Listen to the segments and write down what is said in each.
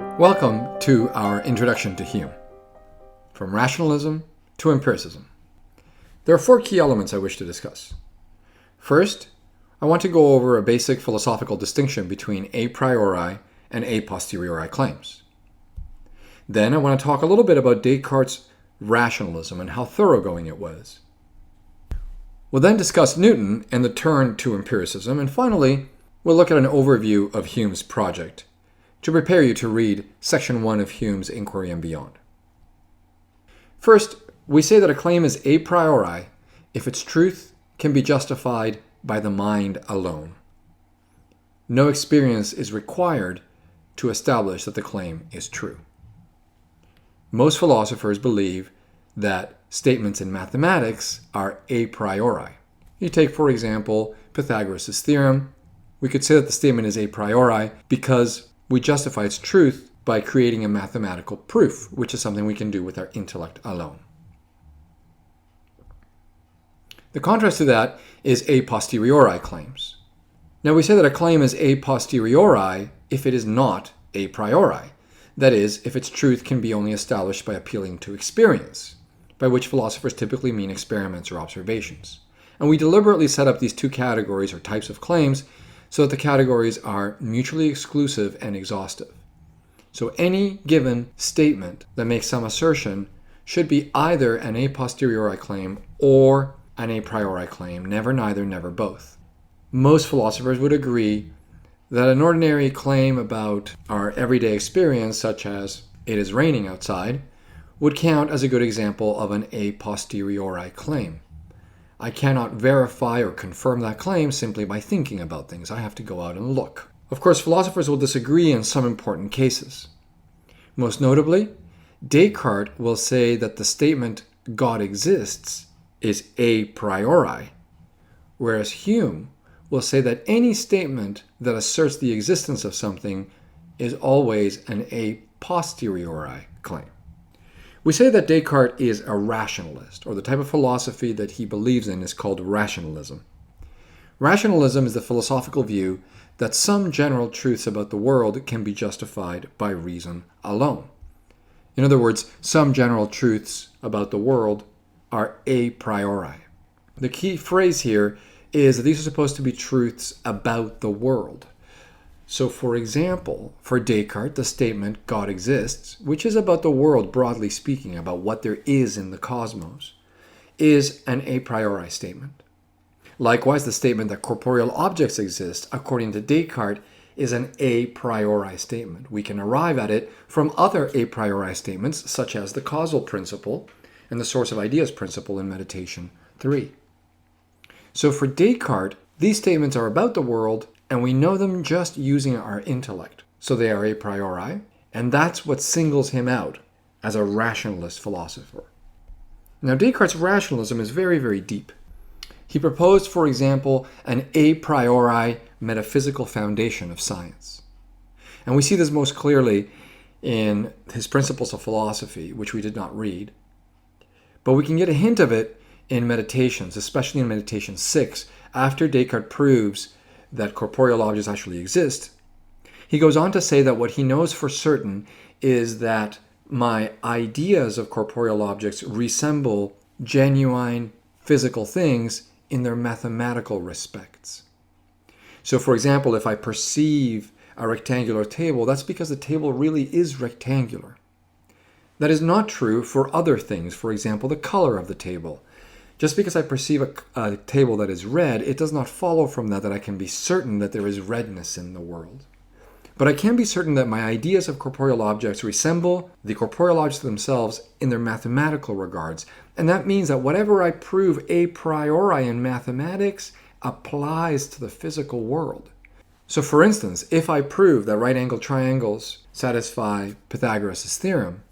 Welcome to our introduction to Hume, from rationalism to empiricism. There are four key elements I wish to discuss. First, I want to go over a basic philosophical distinction between a priori and a posteriori claims. Then I want to talk a little bit about Descartes' rationalism and how thoroughgoing it was. We'll then discuss Newton and the turn to empiricism, and finally, we'll look at an overview of Hume's project to prepare you to read Section 1 of Hume's Inquiry and Beyond. First, we say that a claim is a priori if its truth can be justified by the mind alone. No experience is required to establish that the claim is true. Most philosophers believe that statements in mathematics are a priori. You take, for example, Pythagoras' theorem. We could say that the statement is a priori because we justify its truth by creating a mathematical proof, which is something we can do with our intellect alone. The contrast to that is a posteriori claims. Now we say that a claim is a posteriori if it is not a priori. That is, if its truth can be only established by appealing to experience, by which philosophers typically mean experiments or observations. And we deliberately set up these two categories or types of claims so that the categories are mutually exclusive and exhaustive. So any given statement that makes some assertion should be either an a posteriori claim or an a priori claim, never neither, never both. Most philosophers would agree that an ordinary claim about our everyday experience, such as it is raining outside, would count as a good example of an a posteriori claim. I cannot verify or confirm that claim simply by thinking about things. I have to go out and look. Of course, philosophers will disagree in some important cases. Most notably, Descartes will say that the statement God exists is a priori, whereas Hume will say that any statement that asserts the existence of something is always an a posteriori claim. We say that Descartes is a rationalist, or the type of philosophy that he believes in is called rationalism. Rationalism is the philosophical view that some general truths about the world can be justified by reason alone. In other words, some general truths about the world are a priori. The key phrase here is that these are supposed to be truths about the world. So, for example, for Descartes, the statement God exists, which is about the world broadly speaking, about what there is in the cosmos, is an a priori statement. Likewise, the statement that corporeal objects exist, according to Descartes, is an a priori statement. We can arrive at it from other a priori statements, such as the causal principle and the source of ideas principle in Meditation 3. So for Descartes, these statements are about the world, and we know them just using our intellect. So they are a priori, and that's what singles him out as a rationalist philosopher. Now, Descartes' rationalism is very, very deep. He proposed, for example, an a priori metaphysical foundation of science. And we see this most clearly in his Principles of Philosophy, which we did not read. But we can get a hint of it in Meditations, especially in Meditation 6, after Descartes proves that corporeal objects actually exist. He goes on to say that what he knows for certain is that my ideas of corporeal objects resemble genuine physical things in their mathematical respects. So, for example, if I perceive a rectangular table, that's because the table really is rectangular. That is not true for other things, for example, the color of the table. Just because I perceive a table that is red, it does not follow from that I can be certain that there is redness in the world. But I can be certain that my ideas of corporeal objects resemble the corporeal objects themselves in their mathematical regards. And that means that whatever I prove a priori in mathematics applies to the physical world. So for instance, if I prove that right-angled triangles satisfy Pythagoras' theorem,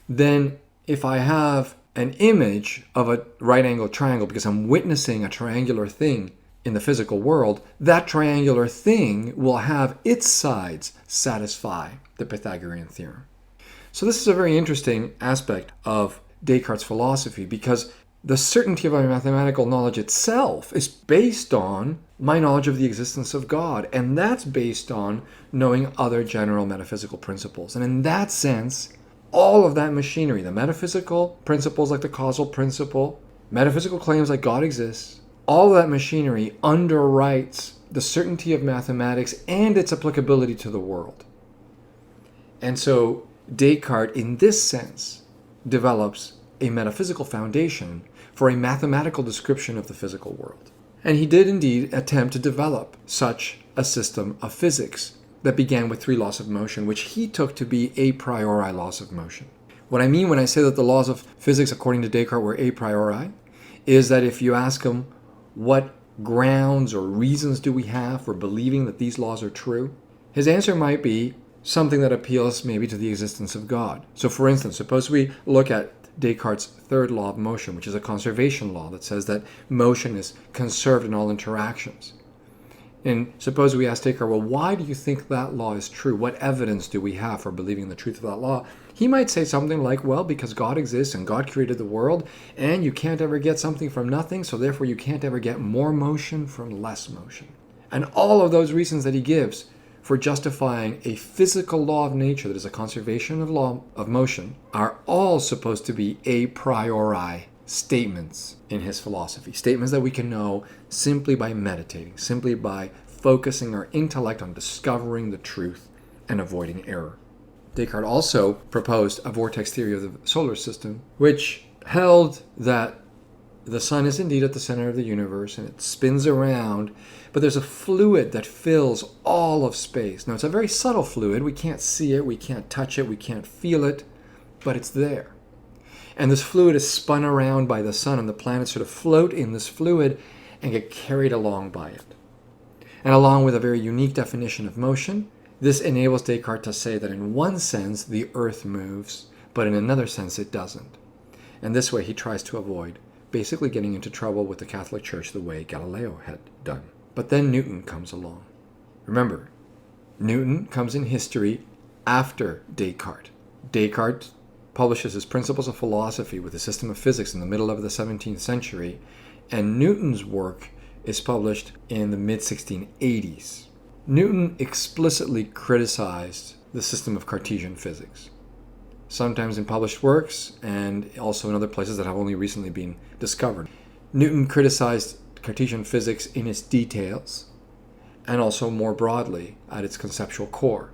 then if I have an image of a right-angled triangle because I'm witnessing a triangular thing in the physical world, that triangular thing will have its sides satisfy the Pythagorean theorem. So this is a very interesting aspect of Descartes' philosophy because The certainty of my mathematical knowledge itself is based on my knowledge of the existence of God, and that's based on knowing other general metaphysical principles. And in that sense, all of that machinery, the metaphysical principles like the causal principle, metaphysical claims like God exists, all of that machinery underwrites the certainty of mathematics and its applicability to the world. And so Descartes, in this sense, develops a metaphysical foundation for a mathematical description of the physical world. And he did indeed attempt to develop such a system of physics that began with 3 laws of motion, which he took to be a priori laws of motion. What I mean when I say that the laws of physics, according to Descartes, were a priori, is that if you ask him what grounds or reasons do we have for believing that these laws are true, his answer might be something that appeals maybe to the existence of God. So for instance, suppose we look at Descartes' 3rd law of motion, which is a conservation law that says that motion is conserved in all interactions. And suppose we ask Descartes, well, why do you think that law is true? What evidence do we have for believing the truth of that law? He might say something like, well, because God exists and God created the world, and you can't ever get something from nothing, so therefore you can't ever get more motion from less motion. And all of those reasons that he gives for justifying a physical law of nature that is a conservation of law of motion are all supposed to be a priori statements in his philosophy. Statements that we can know simply by meditating, simply by focusing our intellect on discovering the truth and avoiding error. Descartes also proposed a vortex theory of the solar system, which held that the sun is indeed at the center of the universe and it spins around, but there's a fluid that fills all of space. Now, it's a very subtle fluid. We can't see it, we can't touch it, we can't feel it, but it's there. And this fluid is spun around by the sun, and the planets sort of float in this fluid and get carried along by it. And along with a very unique definition of motion, this enables Descartes to say that in one sense the earth moves, but in another sense it doesn't. And this way he tries to avoid basically getting into trouble with the Catholic Church the way Galileo had done. But then Newton comes along. Remember, Newton comes in history after Descartes. Descartes publishes his Principles of Philosophy with a system of physics in the middle of the 17th century, and Newton's work is published in the mid-1680s. Newton explicitly criticized the system of Cartesian physics, sometimes in published works and also in other places that have only recently been discovered. Newton criticized Cartesian physics in its details and also more broadly at its conceptual core.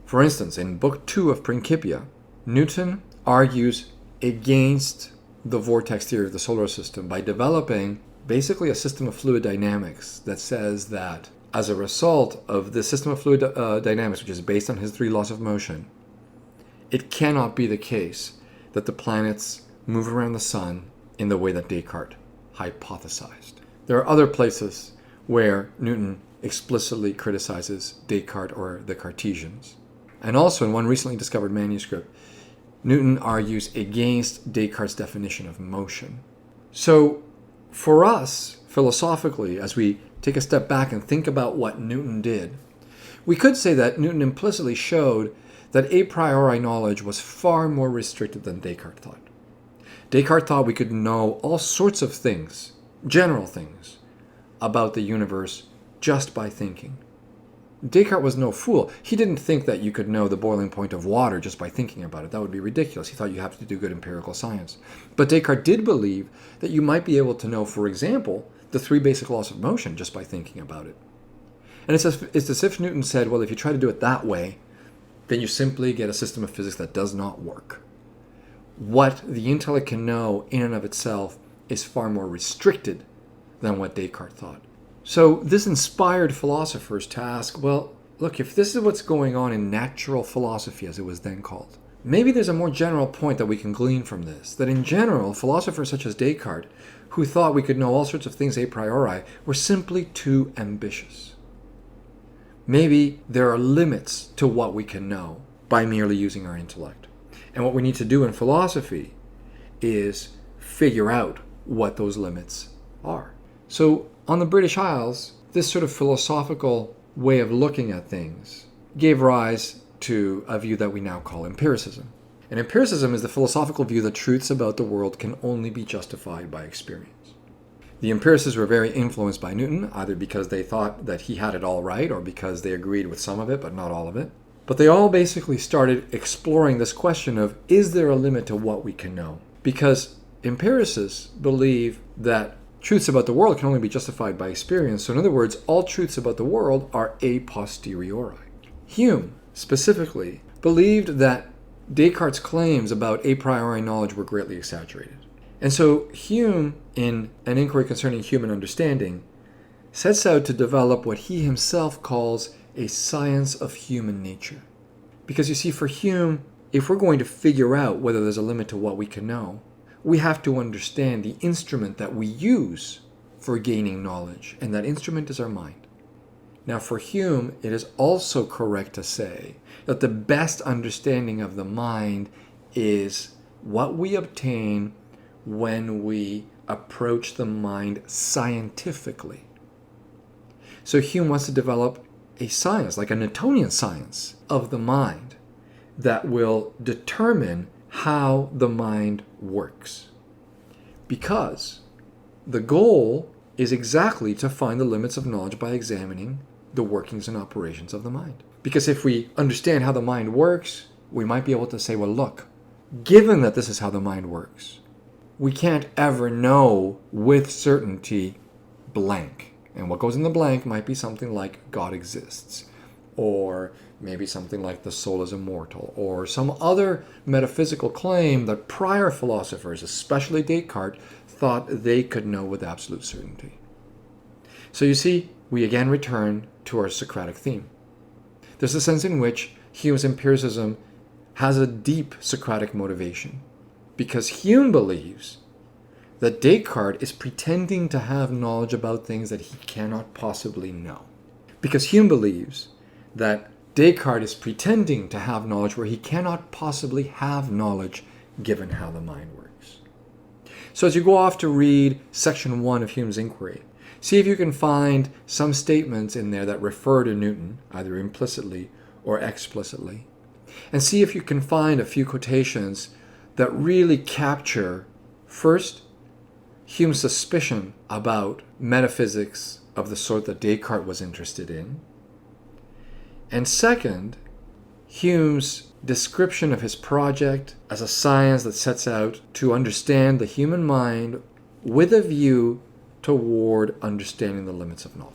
For instance, in Book 2 of Principia, Newton argues against the vortex theory of the solar system by developing basically a system of fluid dynamics that says that as a result of the system of fluid dynamics, which is based on his 3 laws of motion, it cannot be the case that the planets move around the sun in the way that Descartes hypothesized. There are other places where Newton explicitly criticizes Descartes or the Cartesians. And also in one recently discovered manuscript, Newton argues against Descartes' definition of motion. So for us, philosophically, as we take a step back and think about what Newton did, we could say that Newton implicitly showed that a priori knowledge was far more restricted than Descartes thought. Descartes thought we could know all sorts of things, general things, about the universe just by thinking. Descartes was no fool. He didn't think that you could know the boiling point of water just by thinking about it. That would be ridiculous. He thought you have to do good empirical science. But Descartes did believe that you might be able to know, for example, the 3 basic laws of motion just by thinking about it. And it's as if Newton said, well, if you try to do it that way, then you simply get a system of physics that does not work. What the intellect can know in and of itself is far more restricted than what Descartes thought. So this inspired philosophers to ask, well, look, if this is what's going on in natural philosophy, as it was then called, maybe there's a more general point that we can glean from this, that in general, philosophers such as Descartes, who thought we could know all sorts of things a priori, were simply too ambitious. Maybe there are limits to what we can know by merely using our intellect. And what we need to do in philosophy is figure out what those limits are. So on the British Isles, this sort of philosophical way of looking at things gave rise to a view that we now call empiricism. And empiricism is the philosophical view that truths about the world can only be justified by experience. The empiricists were very influenced by Newton, either because they thought that he had it all right or because they agreed with some of it but not all of it. But they all basically started exploring this question of, is there a limit to what we can know? Because empiricists believe that truths about the world can only be justified by experience. So in other words, all truths about the world are a posteriori. Hume, specifically, believed that Descartes' claims about a priori knowledge were greatly exaggerated. And so Hume, in An Inquiry Concerning Human Understanding, sets out to develop what he himself calls a science of human nature. Because you see, for Hume, if we're going to figure out whether there's a limit to what we can know, we have to understand the instrument that we use for gaining knowledge, and that instrument is our mind. Now, for Hume, it is also correct to say that the best understanding of the mind is what we obtain when we approach the mind scientifically. So Hume wants to develop a science, like a Newtonian science of the mind, that will determine how the mind works. Because the goal is exactly to find the limits of knowledge by examining the workings and operations of the mind. Because if we understand how the mind works, we might be able to say, well, look, given that this is how the mind works, we can't ever know with certainty blank. And what goes in the blank might be something like God exists, or maybe something like the soul is immortal, or some other metaphysical claim that prior philosophers, especially Descartes, thought they could know with absolute certainty. So you see, we again return to our Socratic theme. There's a sense in which Hume's empiricism has a deep Socratic motivation, because Hume believes that Descartes is pretending to have knowledge about things that he cannot possibly know. Because Hume believes that Descartes is pretending to have knowledge where he cannot possibly have knowledge given how the mind works. So as you go off to read section 1 of Hume's inquiry, see if you can find some statements in there that refer to Newton, either implicitly or explicitly. And see if you can find a few quotations that really capture, first, Hume's suspicion about metaphysics of the sort that Descartes was interested in, and second, Hume's description of his project as a science that sets out to understand the human mind with a view toward understanding the limits of knowledge.